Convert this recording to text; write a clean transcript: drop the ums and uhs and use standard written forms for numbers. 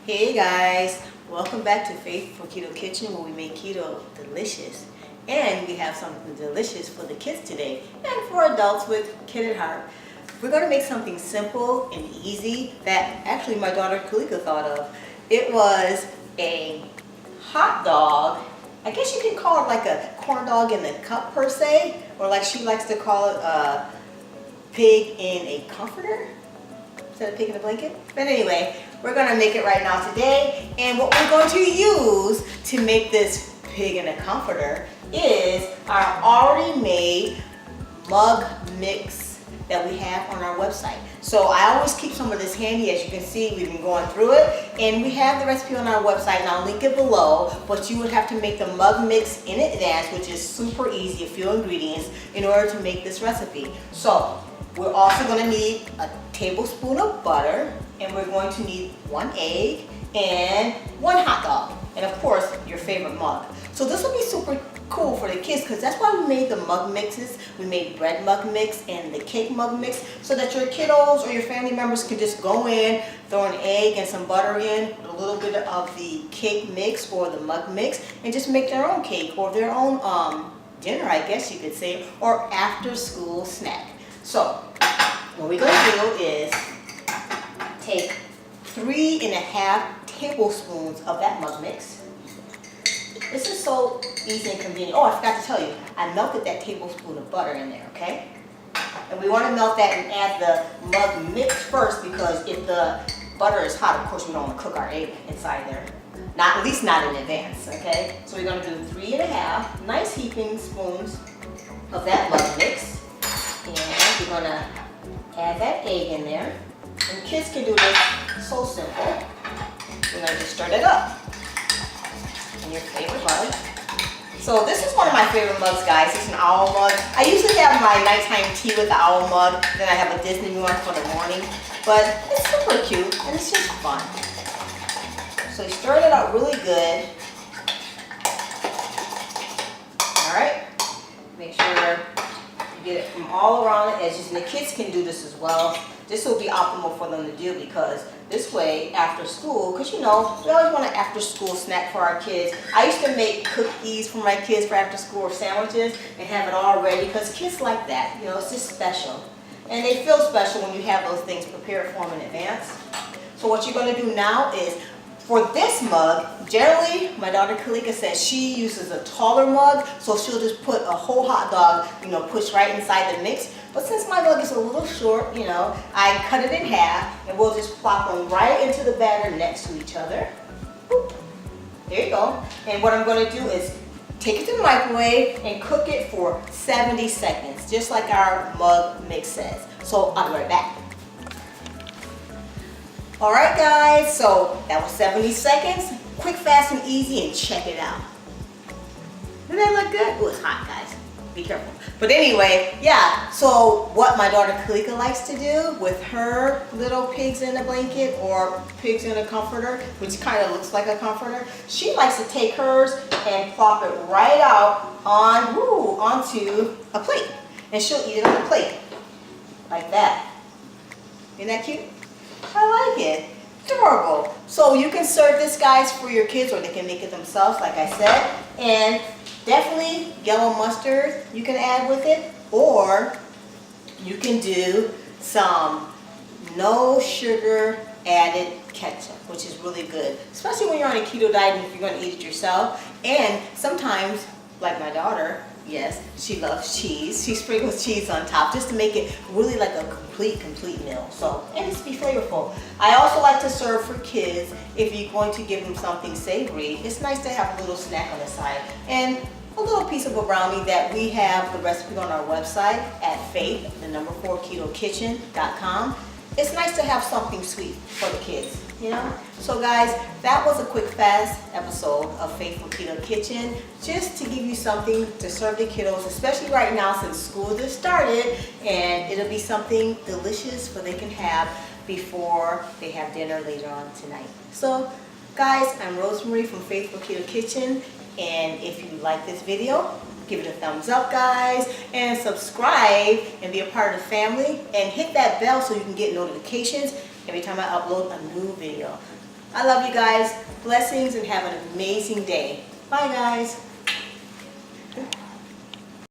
Hey guys, welcome back to Faithful Keto Kitchen where we make keto delicious. And we have something delicious for the kids today and for adults with kid at heart. We're going to make something simple and easy that actually my daughter Kalika thought of. It was a hot dog. I guess you could call it like a corn dog in the cup per se, or like she likes to call it a pig in a comforter. Instead of pig in a blanket. But anyway, we're going to make it right now today. And what we're going to use to make this pig in a comforter is our already made mug mix that we have on our website. So I always keep some of this handy. As you can see, we've been going through it. And we have the recipe on our website, and I'll link it below. But you would have to make the mug mix in advance, which is super easy, a few ingredients, in order to make this recipe. So we're also going to need a tablespoon of butter, and we're going to need 1 egg and 1 hot dog, and of course your favorite mug. So this will be super cool for the kids because that's why we made the mug mixes. We made bread mug mix and the cake mug mix so that your kiddos or your family members can just go in, throw an egg and some butter in, a little bit of the cake mix or the mug mix, and just make their own cake or their own dinner, I guess you could say, or after school snack. So what we're going to do is take 3½ tablespoons of that mug mix. This is so easy and convenient. Oh, I forgot to tell you, I melted that tablespoon of butter in there, okay? And we want to melt that and add the mug mix first because if the butter is hot, of course we don't want to cook our egg inside there. At least not in advance, okay? So we're going to do 3½ nice heaping spoons of that mug mix. And we're going to add that egg in there. And kids can do this so simple. We're going to just stir it up in your favorite mug. So this is one of my favorite mugs, guys. It's an owl mug. I usually have my nighttime tea with the owl mug. Then I have a Disney one for the morning. But it's super cute and it's just fun. So you stir it up really good. Alright. Make sure get it from all around the edges, and the kids can do this as well. This will be optimal for them to do because this way after school, because you know we always want an after school snack for our kids. I used to make cookies for my kids for after school or sandwiches and have it all ready because kids like that. You know, it's just special, and they feel special when you have those things prepared for them in advance. So what you're going to do now is, for this mug, generally, my daughter Kalika says she uses a taller mug, so she'll just put a whole hot dog, you know, push right inside the mix. But since my mug is a little short, you know, I cut it in half, and we'll just plop them right into the batter next to each other. Boop. There you go. And what I'm going to do is take it to the microwave and cook it for 70 seconds, just like our mug mix says. So I'll be right back. Alright guys, so that was 70 seconds. Quick, fast, and easy, and check it out. Doesn't that look good? Oh, it's hot, guys. Be careful. But anyway, yeah, so what my daughter Kalika likes to do with her little pigs in a blanket or pigs in a comforter, which kind of looks like a comforter, she likes to take hers and plop it right out onto a plate. And she'll eat it on a plate. Like that. Isn't that cute? I like it. Adorable. So you can serve this, guys, for your kids, or they can make it themselves, like I said. And definitely yellow mustard you can add with it, or you can do some no sugar added ketchup, which is really good, especially when you're on a keto diet and if you're going to eat it yourself. And sometimes, like my daughter, yes, she loves cheese. She sprinkles cheese on top just to make it really like a complete meal. So, and it's be flavorful. I also like to serve for kids if you're going to give them something savory. It's nice to have a little snack on the side. And a little piece of a brownie that we have the recipe on our website at faith4ketokitchen.com. It's nice to have something sweet for the kids, you know? So guys, that was a quick fast episode of Faithful Keto Kitchen, just to give you something to serve the kiddos, especially right now since school just started, and it'll be something delicious for they can have before they have dinner later on tonight. So guys, I'm Rosemarie from Faithful Keto Kitchen, and if you like this video, give it a thumbs up, guys, and subscribe and be a part of the family, and hit that bell so you can get notifications every time I upload a new video. I love you guys. Blessings and have an amazing day. Bye guys.